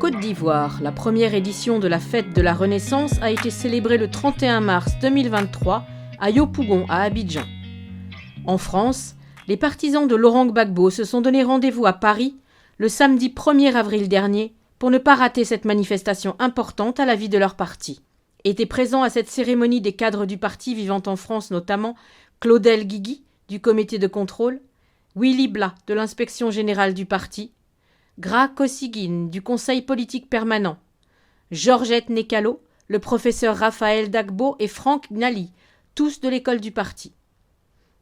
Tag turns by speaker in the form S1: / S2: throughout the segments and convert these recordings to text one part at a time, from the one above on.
S1: Côte d'Ivoire, la première édition de la fête de la Renaissance a été célébrée le 31 mars 2023 à Yopougon, à Abidjan. En France, les partisans de Laurent Gbagbo se sont donné rendez-vous à Paris le samedi 1er avril dernier pour ne pas rater cette manifestation importante à la vie de leur parti. Étaient présents à cette cérémonie des cadres du parti vivant en France, notamment Claudel Guigui, du comité de contrôle, Willy Blah, de l'inspection générale du parti, Gra Kosygin, du conseil politique permanent, Georgette Nekalo, le professeur Raphaël Dagbo et Franck Gnali, tous de l'école du parti.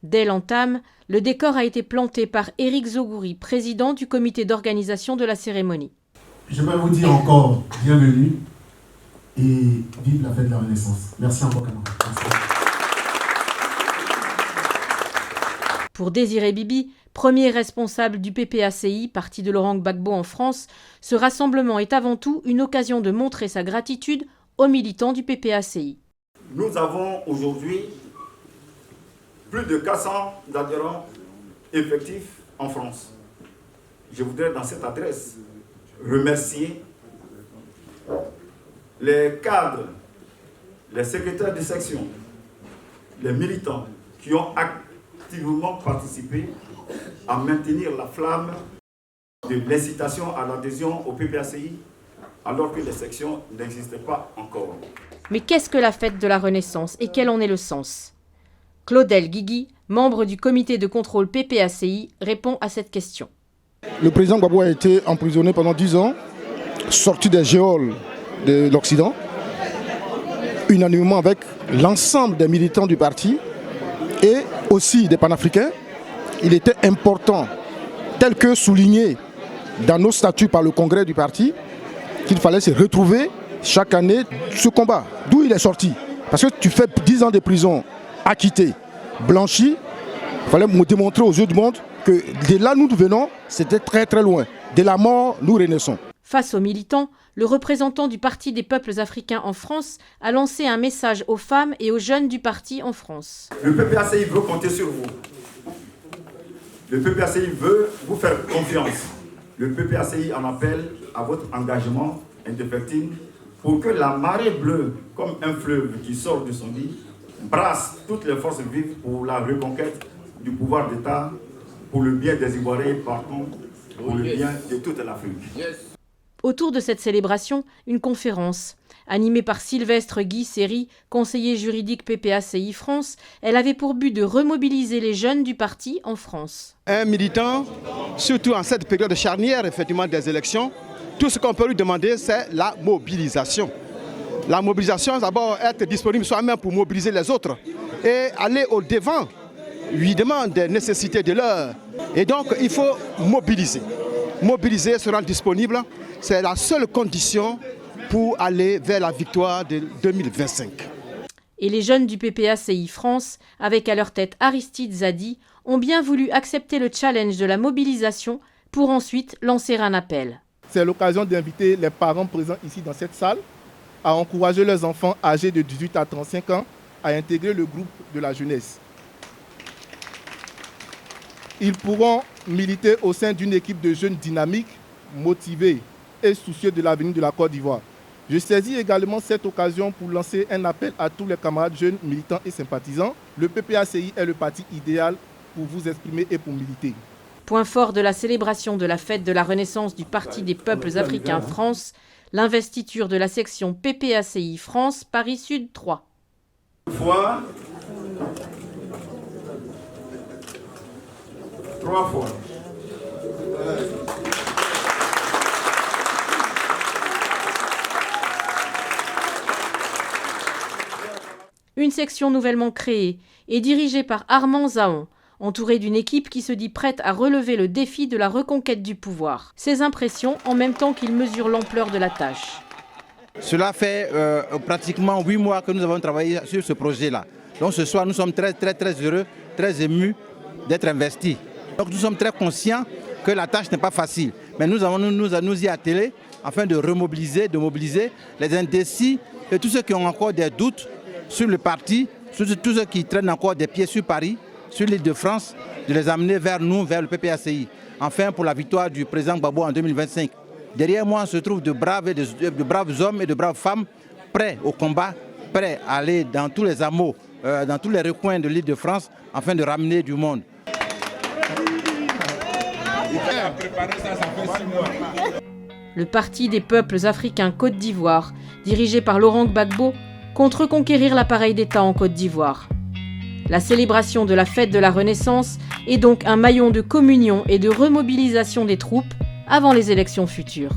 S1: Dès l'entame, le décor a été planté par Éric Zogouri, président du comité d'organisation de la cérémonie.
S2: Je vais vous dire encore bienvenue et vive la fête de la Renaissance. Merci encore, camarades. Merci.
S1: Pour Désiré Bibi, premier responsable du PPACI, parti de Laurent Gbagbo en France, ce rassemblement est avant tout une occasion de montrer sa gratitude aux militants du PPACI.
S3: Nous avons aujourd'hui plus de 400 adhérents effectifs en France. Je voudrais dans cette adresse remercier les cadres, les secrétaires de section, les militants qui ont activement participé à maintenir la flamme de l'incitation à l'adhésion au PPACI alors que les sections n'existaient pas encore.
S1: Mais qu'est-ce que la fête de la Renaissance et quel en est le sens ? Claudel Guigui, membre du comité de contrôle PPACI, répond à cette question.
S4: Le président Gbagbo a été emprisonné pendant 10 ans, sorti des geôles de l'Occident, unanimement avec l'ensemble des militants du parti et aussi des panafricains. Il était important, tel que souligné dans nos statuts par le congrès du parti, qu'il fallait se retrouver chaque année ce combat. D'où il est sorti. Parce que tu fais 10 ans de prison, acquitté, blanchi, il fallait démontrer aux yeux du monde que de là nous venons, c'était très très loin. De la mort, nous renaissons.
S1: Face aux militants, le représentant du Parti des peuples africains en France a lancé un message aux femmes et aux jeunes du parti en France.
S3: Le PPACI veut compter sur vous. Le PPACI veut vous faire confiance. Le PPACI en appelle à votre engagement indéfectible pour que la marée bleue, comme un fleuve qui sort de son lit, brasse toutes les forces vives pour la reconquête du pouvoir d'État, pour le bien des Ivoiriens partout, pour le bien de toute l'Afrique.
S1: Autour de cette célébration, une conférence. Animée par Sylvestre Guy Séry, conseiller juridique PPACI France, elle avait pour but de remobiliser les jeunes du parti en France.
S5: Un militant, surtout en cette période charnière effectivement des élections, tout ce qu'on peut lui demander, c'est la mobilisation. La mobilisation, d'abord être disponible soi-même pour mobiliser les autres et aller au-devant, évidemment, des nécessités de l'heure. Et donc, il faut mobiliser. Mobiliser, se rendre disponible, c'est la seule condition pour aller vers la victoire de 2025.
S1: Et les jeunes du PPACI France, avec à leur tête Aristide Zadi, ont bien voulu accepter le challenge de la mobilisation pour ensuite lancer un appel.
S6: C'est l'occasion d'inviter les parents présents ici dans cette salle à encourager leurs enfants âgés de 18 à 35 ans à intégrer le groupe de la jeunesse. Ils pourront militer au sein d'une équipe de jeunes dynamiques, motivés et soucieux de l'avenir de la Côte d'Ivoire. Je saisis également cette occasion pour lancer un appel à tous les camarades jeunes, militants et sympathisants. Le PPACI est le parti idéal pour vous exprimer et pour militer.
S1: Point fort de la célébration de la fête de la Renaissance du Parti des peuples africains France, l'investiture de la section PPACI France Paris Sud 3.
S3: Fois, 3 fois.
S1: Une section nouvellement créée et dirigée par Armand Zahon, entouré d'une équipe qui se dit prête à relever le défi de la reconquête du pouvoir. Ses impressions en même temps qu'il mesure l'ampleur de la tâche.
S7: Cela fait pratiquement 8 mois que nous avons travaillé sur ce projet-là. Donc ce soir, nous sommes très heureux, très émus d'être investis. Donc nous sommes très conscients que la tâche n'est pas facile. Mais nous allons nous y atteler afin de remobiliser, de mobiliser les indécis et tous ceux qui ont encore des doutes sur le parti, sur tous ceux qui traînent encore des pieds sur Paris, sur l'île de France, de les amener vers nous, vers le PPACI. Enfin, pour la victoire du président Gbagbo en 2025. Derrière moi se trouvent de braves hommes et de braves femmes prêts au combat, prêts à aller dans tous les hameaux, dans tous les recoins de l'île de France, afin de ramener du monde.
S1: Le Parti des peuples africains Côte d'Ivoire, dirigé par Laurent Gbagbo, compte reconquérir l'appareil d'État en Côte d'Ivoire. La célébration de la fête de la Renaissance est donc un maillon de communion et de remobilisation des troupes avant les élections futures.